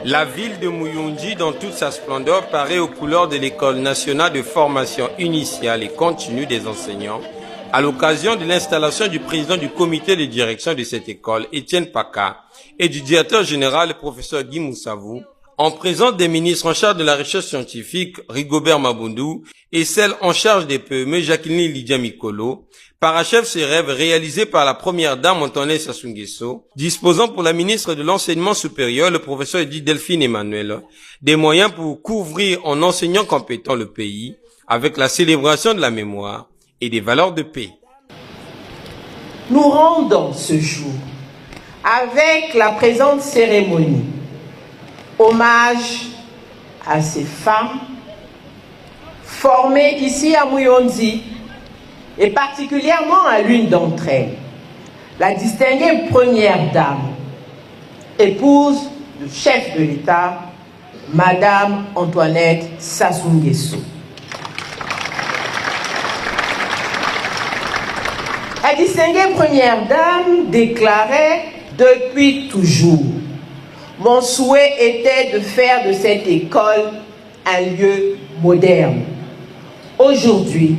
La ville de Muyunji, dans toute sa splendeur, paraît aux couleurs de l'École nationale de formation initiale et continue des enseignants, à l'occasion de l'installation du président du comité de direction de cette école, Étienne Paka, et du directeur général, le professeur Guy Moussavou, en présence des ministres en charge de la recherche scientifique, Rigobert Mabundou, et celle en charge des PME, Jacqueline Lydia Mikolo, parachève ses rêves réalisés par la première dame Antoinette Sassou Nguesso, disposant pour la ministre de l'Enseignement supérieur, le professeur Edith Delphine Emmanuel, des moyens pour couvrir en enseignants compétents le pays, avec la célébration de la mémoire et des valeurs de paix. Nous rendons ce jour, avec la présente cérémonie, hommage à ces femmes formées ici à Muyunji et particulièrement à l'une d'entre elles, la distinguée première dame, épouse du chef de l'État, Madame Antoinette Sassou Nguesso. La distinguée première dame déclarait depuis toujours: mon souhait était de faire de cette école un lieu moderne. Aujourd'hui,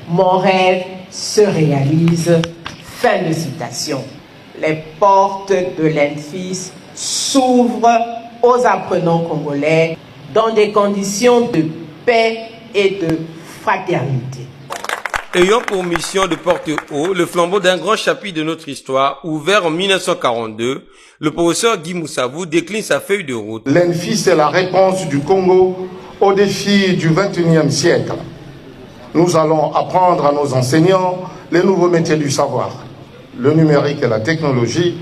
mon rêve se réalise. Fin de citation. Les portes de l'ENFIS s'ouvrent aux apprenants congolais dans des conditions de paix et de fraternité. Ayant pour mission de porter haut le flambeau d'un grand chapitre de notre histoire, ouvert en 1942, le professeur Guy Moussavou décline sa feuille de route. L'ENFIS est la réponse du Congo aux défis du XXIe siècle. Nous allons apprendre à nos enseignants les nouveaux métiers du savoir, le numérique et la technologie,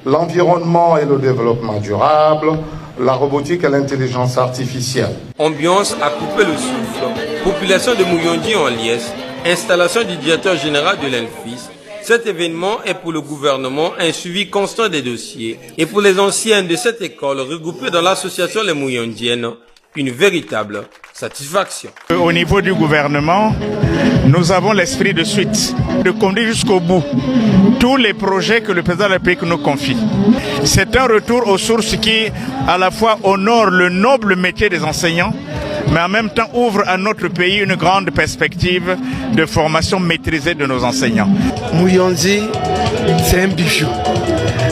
l'environnement et le développement durable, la robotique et l'intelligence artificielle. Ambiance à couper le souffle, population de Muyunji en liesse, installation du directeur général de l'ENFIS. Cet événement est pour le gouvernement un suivi constant des dossiers et pour les anciens de cette école regroupés dans l'association Les Muyunjiennes, une véritable satisfaction. Au niveau du gouvernement, nous avons l'esprit de suite, de conduire jusqu'au bout tous les projets que le président de la République nous confie. C'est un retour aux sources qui, à la fois, honore le noble métier des enseignants, mais en même temps ouvre à notre pays une grande perspective de formation maîtrisée de nos enseignants. Muyunji, c'est un bijou.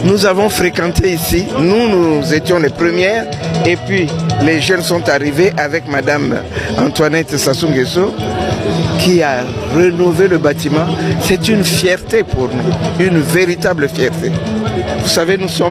Nous avons fréquenté ici, nous étions les premières, et puis les jeunes sont arrivés avec Madame Antoinette Sassou Nguesso, qui a rénové le bâtiment. C'est une fierté pour nous, une véritable fierté. Vous savez, nous sommes